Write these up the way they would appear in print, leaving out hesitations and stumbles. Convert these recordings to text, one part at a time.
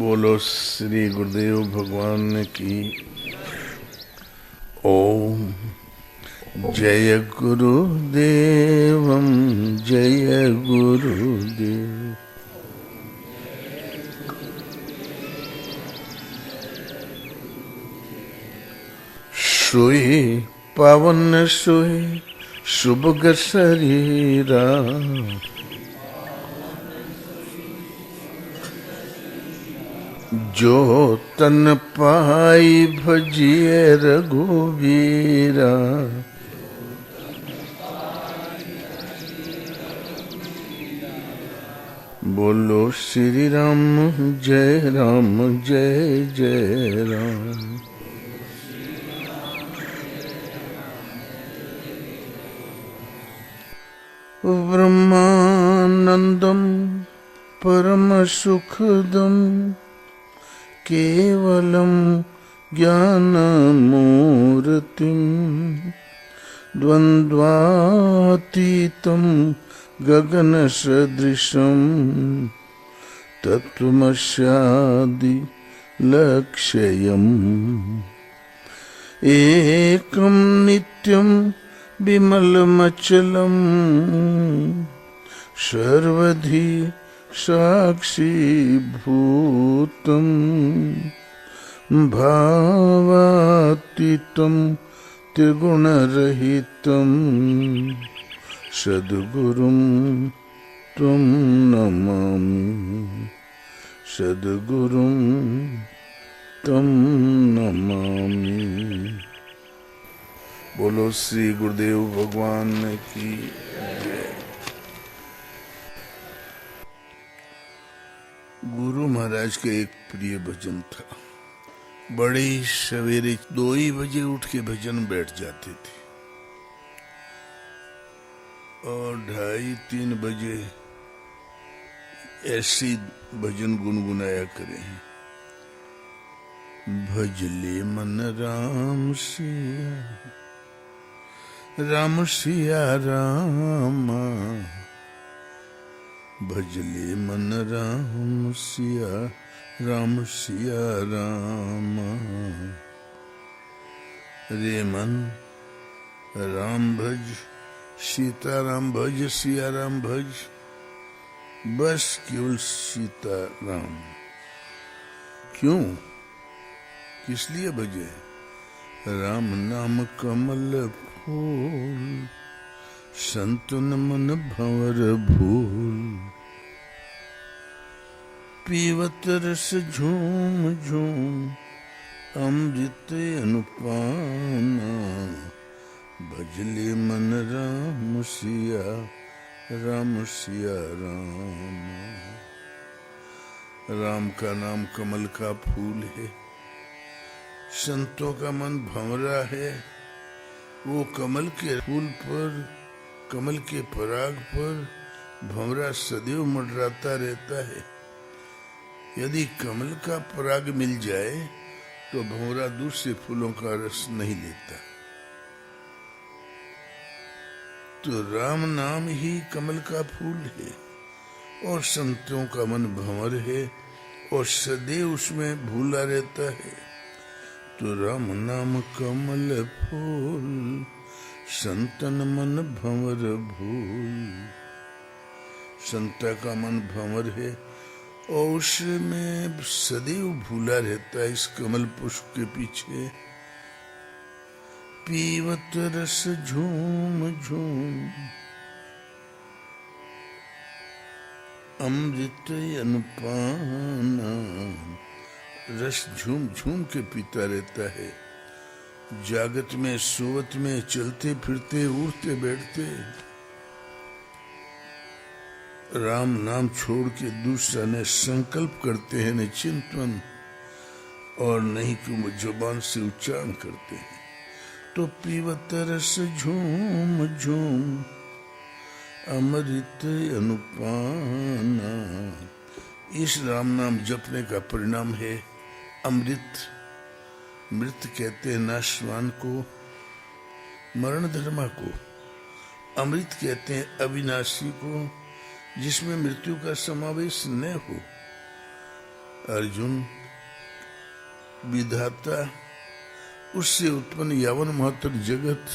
बोलो श्री गुरुदेव भगवान की। ओम जय गुरुदेवम जय गुरुदेव। सोए पावन सोए शुभग शरीरा, जो तन पाई भजिए रघुवीरा। बोलो श्री राम जय जय राम। ब्रह्मानंदम परम सुखदम केवलम ज्ञानमूर्तिं द्वन्द्वातीतं गगनसदृशं तत्त्वमस्यादि लक्ष्यम्। एकं नित्यं विमलमचलं सर्वधी साक्षीभूतं भावातीतं त्रिगुणरहितं सद्गुरुं त्वं नमामि, सद्गुरुं त्वं नमामि। बोलो श्री गुरुदेव भगवान की जय। गुरु महाराज का एक प्रिय भजन था। बड़े ही सवेरे 2 ही बजे उठ के भजन बैठ जाते थे और 2:30-3 बजे ऐसी भजन गुनगुनाया करें। भजले मन राम सिया रामा, भजले मन राम सिया रामा। रे मन राम भज सीता राम भज सिया राम भज, बस केवल सीता राम। क्यों, किस लिए भजे? राम नाम कमल फूल, संतन मन भंवर भूल। पीवत रस झूम झूम अमृत अनुपाना, भजले मन राम सिया राम। राम का नाम कमल का फूल है, संतों का मन भंवरा है। वो कमल के फूल पर, कमल के पराग पर भंवरा सदैव मंडराता रहता है। यदि कमल का पराग मिल जाए तो भंवरा दूसरे फूलों का रस नहीं लेता। तो राम नाम ही कमल का फूल है और संतों का मन भंवर है और सदैव उसमें भूला रहता है। तो राम नाम कमल फूल, संतन मन भंवर भूल। संता का मन भंवर है और उसमें सदैव भूला रहता है। इस कमल पुष्प के पीछे पीवत रस झूम झूम अमृत अनुपाना, रस झूम झूम के पीता रहता है। जागत में, सोवत में, चलते फिरते, उठते बैठते राम नाम छोड़ के दूसरा ने संकल्प करते हैं, न चिंतन और नहीं कि जुबान से उच्चारण करते हैं। तो पीवत रस झूम झूम अमृत अनुपाना। इस राम नाम जपने का परिणाम है अमृत। मृत कहते हैं नाशवान को, मरण धर्मा को। अमृत कहते हैं अविनाशी को, जिसमें मृत्यु का समावेश न हो। अर्जुन, विधाता, उससे उत्पन्न यावन मात्र जगत,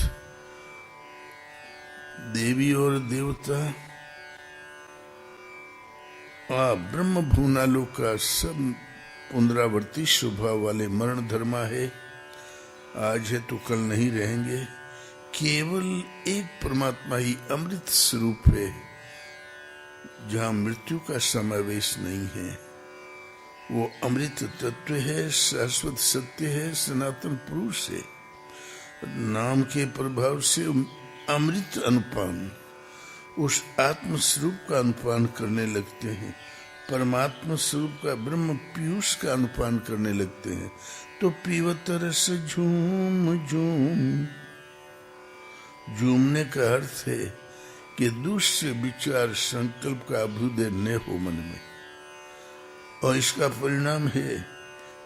देवी और देवता, ब्रह्म भुवनालों का सब पुनरावर्ती स्वभाव वाले मरण धर्मा है। आज है तो कल नहीं रहेंगे। केवल एक परमात्मा ही अमृत स्वरूप है, जहां मृत्यु का समावेश नहीं है। वो अमृत तत्व है, शाश्वत सत्य है, सनातन पुरुष है। नाम के प्रभाव से अमृत अनुपान, उस आत्म स्वरूप का अनुपान करने लगते हैं, परमात्मा स्वरूप का ब्रह्म पीयूष का अनुपान करने लगते हैं। तो पीवत रस झूम झूम, झूमने का अर्थ है कि दूसरे विचार संकल्प का अभ्युदय न हो मन में, और इसका परिणाम है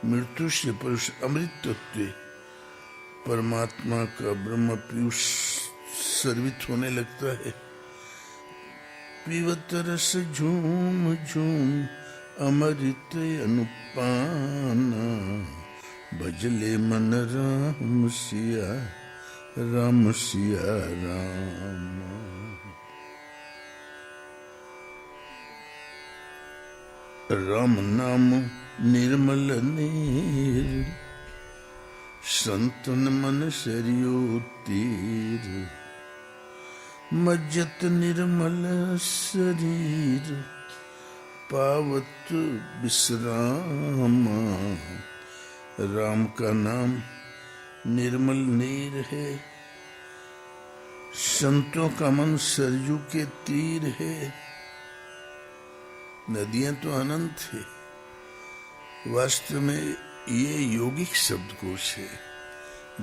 मृत्यु से पुरुष अमृत तत्व परमात्मा का ब्रह्म पीयूष सर्वित होने लगता है। पीवत रस झूम झूम अमृत अनुपाना, भजले मन राम सिया राम सिया राम। राम नाम निर्मल नीर, संतन मन सरियो तीर, मज्जत निर्मल शरीर, पावत विश्राम। राम का नाम निर्मल नीर है, संतों का मन सरयू के तीर है। नदियां तो अनंत है, वास्तव में ये योगिक शब्दकोश है।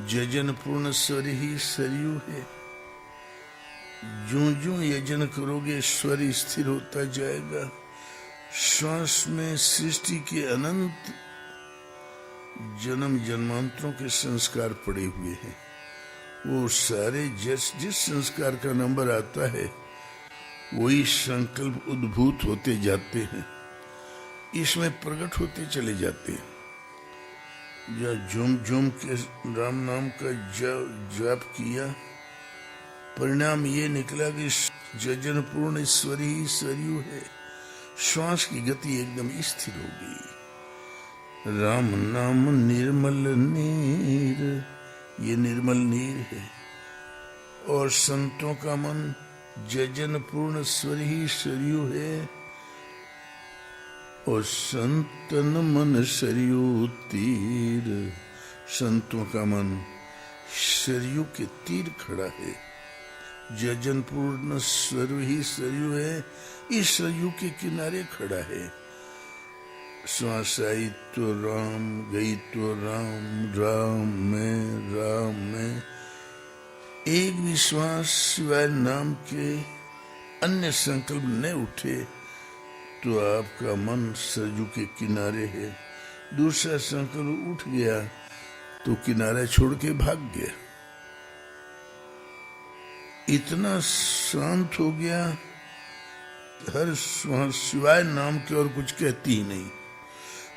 जजन पूर्ण स्वर ही सरयू है। जो जो यजन करोगे स्वर स्थिर होता जाएगा। श्वास में सृष्टि के अनंत जन्म जन्मांतरों के संस्कार पड़े हुए हैं। वो सारे जिस संस्कार का नंबर आता है वही संकल्प उद्भूत होते जाते हैं, इसमें प्रकट होते चले जाते हैं। या झूम झूम के राम नाम का जाप किया, परिणाम ये निकला कि जजन पूर्ण ईश्वरी ही सरयू है। श्वास की गति एकदम स्थिर हो गई। राम नाम निर्मल नीर, ये निर्मल नीर है। और संतों का मन जजन पूर्ण स्वर ही सरयू है। और संतन मन सरयू तीर, संतों का मन सरयू के तीर खड़ा है। जजन पूर्ण स्वर ही सरयू है, इस सरयू के किनारे खड़ा है। श्वास आई तो राम, गई तो राम, राम में एक विश्वास सिवाय नाम के अन्य संकल्प न उठे तो आपका मन सरयू के किनारे है। दूसरा संकल्प उठ गया तो किनारा छोड़ के भाग गया। इतना शांत हो गया, हर श्वास सिवाय नाम के और कुछ कहती ही नहीं।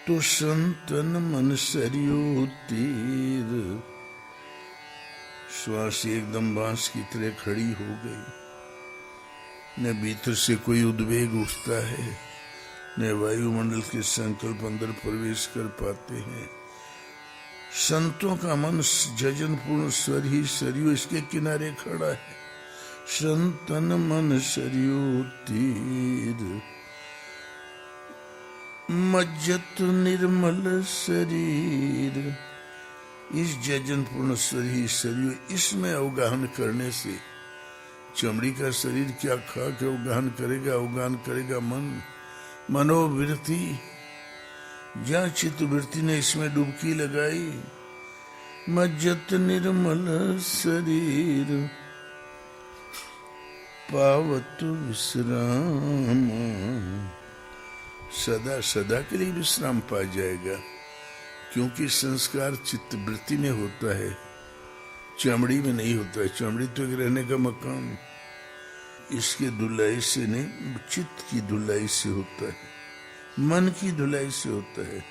तो संतन मन सरयू तीर, श्वास एकदम बांस की तरह खड़ी हो गई। न भीतर से कोई उद्वेग उठता है, न वायुमंडल के संकल्प अंदर प्रवेश कर पाते हैं। संतों का मन जजन पूर्ण स्वर ही सरयू इसके किनारे खड़ा है। संतन मन सरयू तीर, मज्जत निर्मल शरीर। इस जजन पूर्ण स्वर ही सरयू, इसमें अवगाहन करने से चमड़ी का शरीर क्या खा के अवगाहन करेगा? अवगाहन करेगा मन, मनोवृत्ति। जहाँ चित्त वृत्ति ने इसमें डुबकी लगाई, मज्जत निर्मल शरीर, पावत विश्राम। सदा सदा के लिए विश्राम पा जाएगा, क्योंकि संस्कार चित्त वृत्ति में होता है, चमड़ी में नहीं होता है। चमड़ी तो एक रहने का मकान, इसके धुलाई से नहीं, चित्त की धुलाई से होता है। मन की धुलाई से होता है।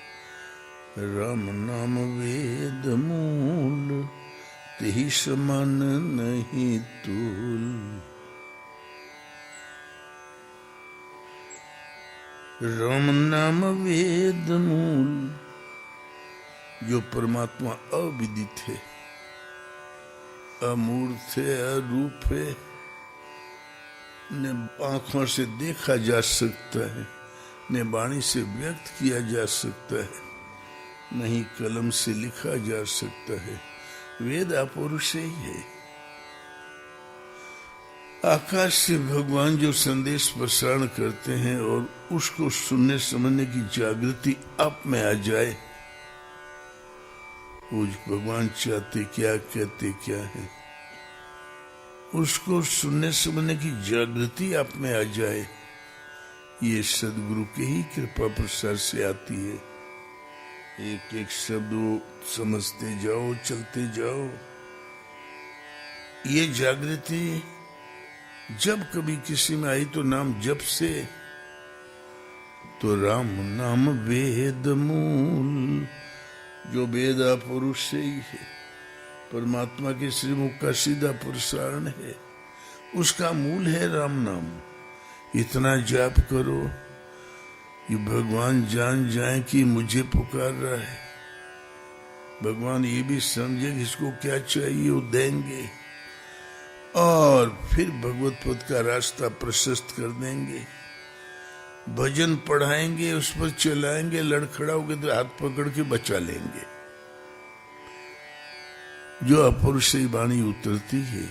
राम नाम वेद मूल, तेहि समान नहीं तूल। राम नाम वेद मूल, जो परमात्मा अविदित है, अमूर्त है, अरूप है, न आंखों से देखा जा सकता है, न वाणी से व्यक्त किया जा सकता है, नहीं कलम से लिखा जा सकता है। वेद अपौरुष ही है। आकाश से भगवान जो संदेश प्रसारण करते हैं और उसको सुनने समझने की जागृति आप में आ जाए, वो भगवान चाहते क्या, कहते क्या है, उसको सुनने समझने की जागृति आप में आ जाए, ये सदगुरु के ही कृपा प्रसाद से आती है। एक एक शब्द समझते जाओ, चलते जाओ। ये जागृति जब कभी किसी में आई तो नाम जप से, तो राम नाम वेद मूल, जो वेद पुरुष से ही है, परमात्मा के श्रीमुख का सीधा प्रसारण है, उसका मूल है राम नाम। इतना जाप करो कि भगवान जान जाए कि मुझे पुकार रहा है। भगवान ये भी समझे कि इसको क्या चाहिए वो देंगे, और फिर भगवत पद का रास्ता प्रशस्त कर देंगे। भजन पढ़ाएंगे, उस पर चलाएंगे, लड़खड़ाओगे तो हाथ पकड़ के बचा लेंगे। जो अपौरुष वाणी उतरती है,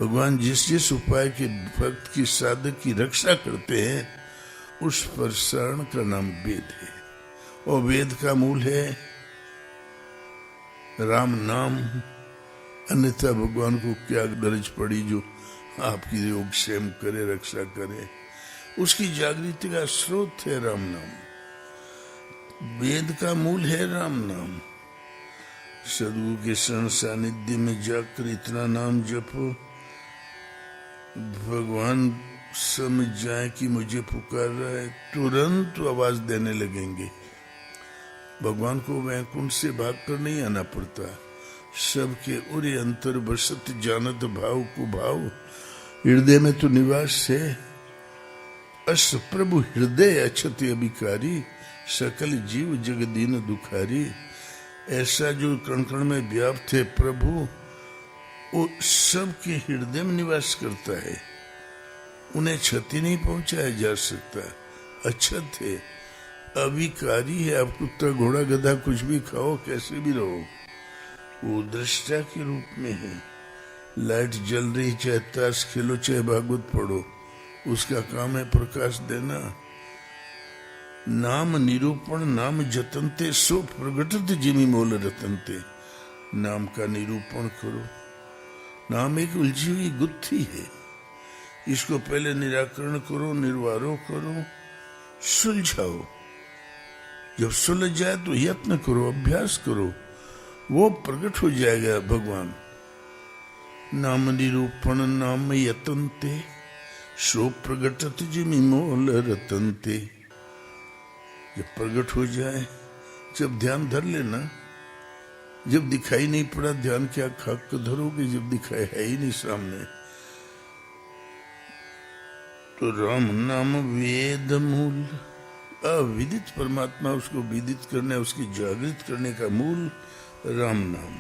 भगवान जिस जिस उपाय के भक्त की साधक की रक्षा करते हैं, उस पर शरण का नाम वेद है। और वेद का मूल है राम नाम। अन्यथा भगवान को क्या गरज पड़ी जो आपकी योग क्षेम करे, रक्षा करे। उसकी जागृति का स्रोत है राम नाम। वेद का मूल है राम नाम। सदगुरु के शरण सानिध्य में जाकर इतना नाम जपो, भगवान समझ जाए कि मुझे पुकार रहा है, तुरंत आवाज देने लगेंगे। भगवान को वैकुंठ से भाग कर नहीं आना पड़ता। सबके उरे अंतर बसत जानत भाव को भाव, हृदय में तो निवास है। अस प्रभु हृदय अछत अभिकारी, सकल जीव जग दीन दुखारी। ऐसा जो कण कण में व्याप्त है प्रभु, वो सबके हृदय में निवास करता है। उन्हें क्षति नहीं पहुंचाया जा सकता। अछत है, अभिकारी है। आप कुत्ता घोड़ा गधा कुछ भी खाओ, कैसे भी रहो, वो दृष्टा के रूप में है। लाइट जल रही, चाहे ताश खेलो, चाहे भागवत पढ़ो, उसका काम है प्रकाश देना। नाम निरूपण नाम जतनते, सो प्रगटत जिमि मोल रतनते। नाम का निरूपण करो। नाम एक उलझी हुई गुत्थी है, इसको पहले निराकरण करो, निर्वारो करो, सुलझाओ। जब सुलझ जाए तो यत्न करो, अभ्यास करो, वो प्रकट हो जाएगा भगवान। नाम निरूपण नाम यतनते, सो प्रगटत जिमि मोल रतनते। जब प्रकट हो जाए, जब ध्यान धर लेना। जब दिखाई नहीं पड़ा ध्यान क्या खाक धरोगे, जब दिखाई है ही नहीं सामने। तो राम नाम वेद मूल, अविदित परमात्मा उसको विदित करने, उसकी जागृत करने का मूल राम नाम।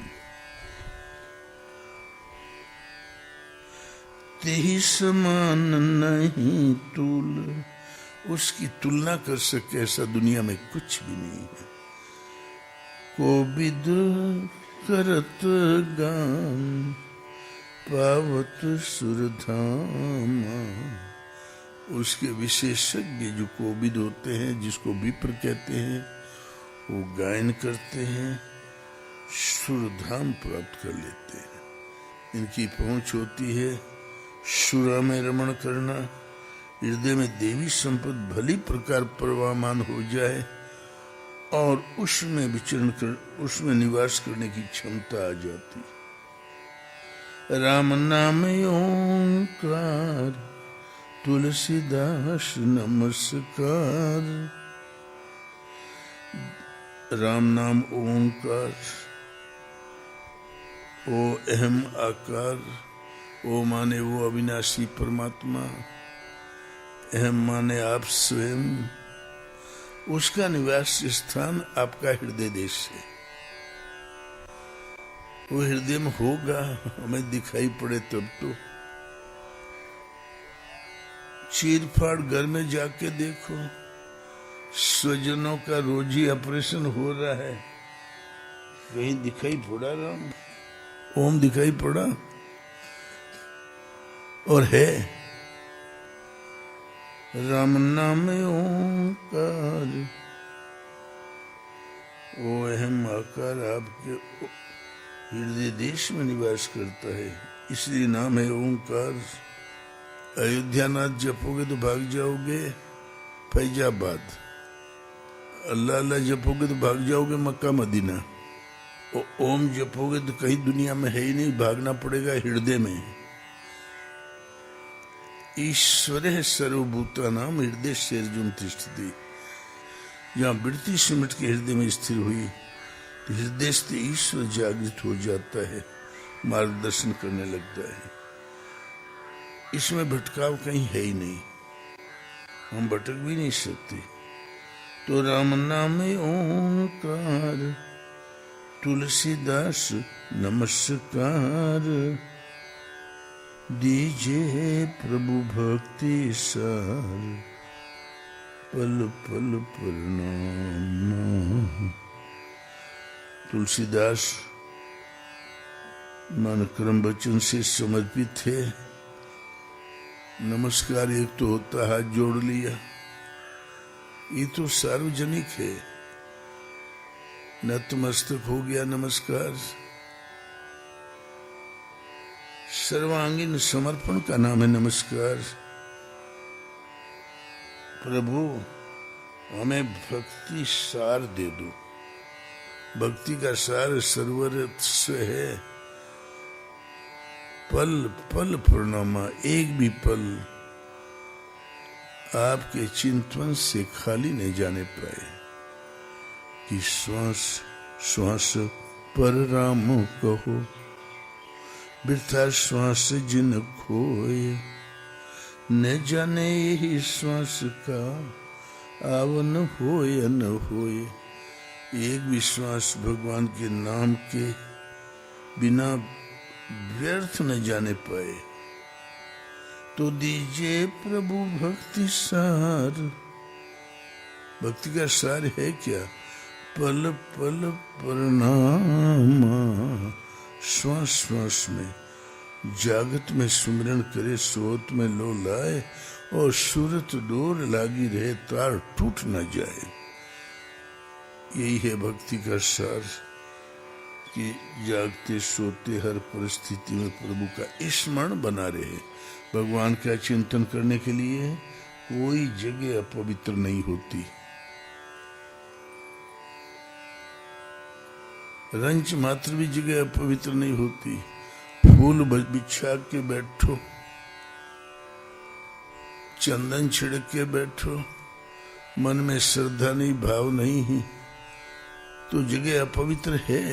तेहि समान नहीं तूल, उसकी तुलना कर सके ऐसा दुनिया में कुछ भी नहीं है। कोविद करत गान, पावत सुरधामा। उसके विशेषज्ञ जो कोविद होते हैं, जिसको विप्र कहते हैं, वो गायन करते हैं, सुरधाम प्राप्त कर लेते हैं। इनकी पहुंच होती है सुरा में रमण करना। हृदय में देवी संपद भली प्रकार प्रवाहमान हो जाए और उसमें विचरण कर, उसमें निवास करने की क्षमता आ जाती। राम नाम ओंकार, तुलसीदास नमस्कार। राम नाम ओंकार, ओ अहम आकार, ओ माने वो अविनाशी परमात्मा, अहम माने आप स्वयं, उसका निवास स्थान आपका हृदय देश है। वो हृदय में होगा, हमें दिखाई पड़े तब तो। चीरफाड़ घर में जाके देखो, स्वजनों का रोज ही ऑपरेशन हो रहा है, कहीं दिखाई पड़ा राम? ओम दिखाई पड़ा? और है राम नाम ओंकार, वो अहम आकार आपके हृदय देश में निवास करता है, इसलिए नाम है ओंकार। अयोध्या नाथ जपोगे तो भाग जाओगे फैजाबाद, अल्लाह अल्लाह जपोगे तो भाग जाओगे मक्का मदीना, ओम जपोगे तो कहीं दुनिया में है ही नहीं, भागना पड़ेगा हृदय में। ईश्वर सर्वभूता नाम हृदय शेरजुम तिष्ठति, जहाँ वृत्ति सिमट के हृदय में स्थिर हुई तो हृदय से ईश्वर जागृत हो जाता है, मार्गदर्शन करने लगता है। इसमें भटकाव कहीं है ही नहीं, हम भटक भी नहीं सकते। तो राम नाम ओंकार, तुलसीदास नमस्कार, दीजिए प्रभु भक्ति सार, पल पल प्रणाम। तुलसीदास मन क्रम वचन से समर्पित है। नमस्कार एक तो होता हाथ जोड़ लिया, ये तो सार्वजनिक है, नतमस्तक हो गया नमस्कार। सर्वांगीण समर्पण का नाम है नमस्कार। प्रभु हमें भक्ति सार दे दो, भक्ति का सार सर्वस्व है। पल पल प्रणामा, एक भी पल आपके चिंतन से खाली नहीं जाने पाए कि श्वास श्वास पर राम कहो, वृथा श्वास जिन खोए, न जाने यही श्वास का आवन होए न होए। एक भी श्वास भगवान के नाम के बिना व्यर्थ न जाने पाए, तो दीजिए प्रभु भक्ति सार। भक्ति का सार है क्या? पल पल प्रणाम, श्वास श्वास में जागत में सुमरण करे, सोत में लो लाए, और सूरत डोर लागी रहे, तार टूट न जाए। यही है भक्ति का सार कि जागते सोते हर परिस्थिति में प्रभु का स्मरण बना रहे। भगवान का चिंतन करने के लिए कोई जगह अपवित्र नहीं होती। रंच मात्र भी जगह अपवित्र नहीं होती। फूल बिछा के बैठो, चंदन छिड़क के बैठो, मन में श्रद्धा नहीं, भाव नहीं है, तो जगह अपवित्र है।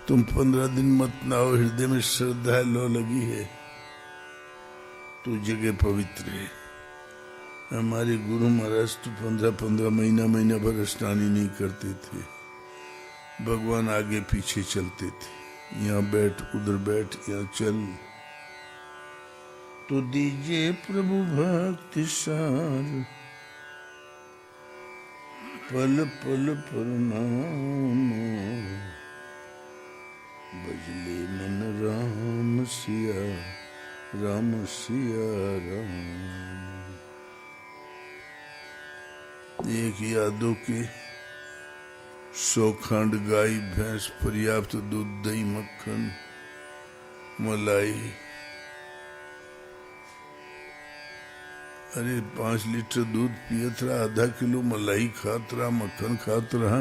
तुम 15 दिन मत नाओ, हृदय में श्रद्धा लो लगी है तो जगह पवित्र है। हमारे गुरु महाराज तो 15-15 महीना भर स्नान ही नहीं करते थे। भगवान आगे पीछे चलते थे, यहाँ बैठ उधर बैठ यहाँ चल। तो दीजिए प्रभु भक्ति सार, पल पल प्रणाम, बजले मन राम सिया राम सिया राम। एक यादों के 100 खंड गाय भैंस, पर्याप्त दूध दही मक्खन मलाई। अरे 5 लीटर दूध पियत रहा, आधा किलो मलाई खात रहा, मक्खन खात रहा,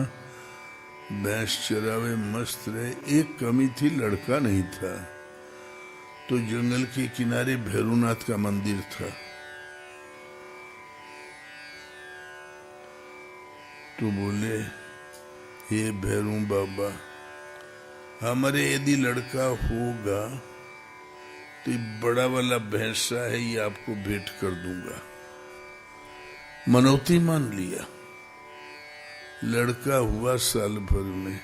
भैंस चरावे मस्त रहे। एक कमी थी, लड़का नहीं था। तो जंगल के किनारे भैरवनाथ का मंदिर था। तो बोले, हे भैरू बाबा, हमारे यदि लड़का होगा तो ये बड़ा वाला भैंसा है, ये आपको भेंट कर दूंगा। मनौती मान लिया। लड़का हुआ साल भर में,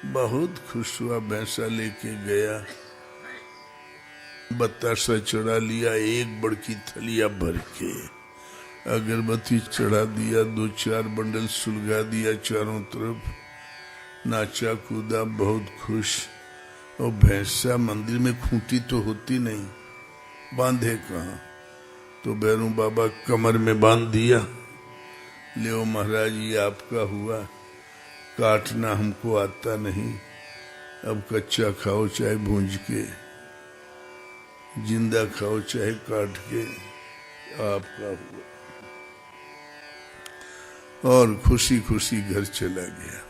बहुत खुश हुआ, भैंसा लेके गया, बतासा चढ़ा लिया, एक बड़की थलिया भर के अगरबत्ती चढ़ा दिया, 2-4 बंडल सुलगा दिया चारों तरफ, नाचा कूदा, बहुत खुश। और भैंसा मंदिर में खूंटी तो होती नहीं, बांधे कहाँ, तो भैरू बाबा कमर में बांध दिया। ले महाराज, ये आपका हुआ, काटना हमको आता नहीं, अब कच्चा खाओ चाहे भूंज के, जिंदा खाओ चाहे काट के, आपका हुआ। और खुशी खुशी घर चला गया।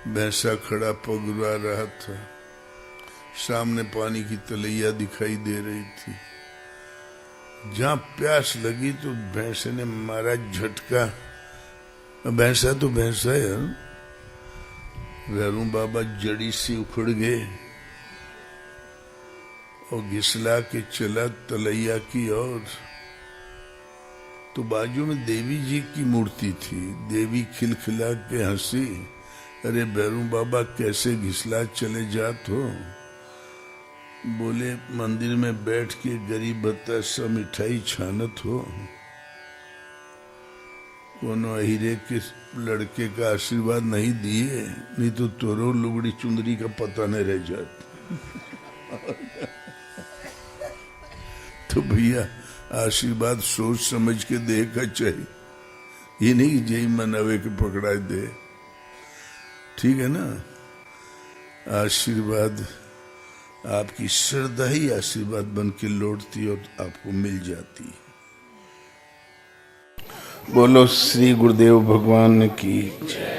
भैंसा खड़ा पगुरा रहा था, सामने पानी की तलैया दिखाई दे रही थी। जहां प्यास लगी तो भैंसे ने मारा झटका। भैंसा तो भैंसा है, भैरू बाबा जड़ी से उखड़ गए और घिसला के चला तलैया की ओर। तो बाजू में देवी जी की मूर्ति थी। देवी खिलखिला के हंसी, अरे भैरू बाबा कैसे घिसला चले जात हो? बोले, मंदिर में बैठ के गरीब बतासा मिठाई छानत हो, कोनो अहिरे के लड़के का आशीर्वाद नहीं दिए, नहीं तो तोरो लुगड़ी चुंदरी का पता नहीं रह जाता। तो भैया आशीर्वाद सोच समझ के दे का चाहिए, ये नहीं जय मनावे के पकड़ा दे, ठीक है ना। आशीर्वाद आपकी श्रद्धा ही आशीर्वाद बन के लौटती और आपको मिल जाती है। बोलो श्री गुरुदेव भगवान की जय।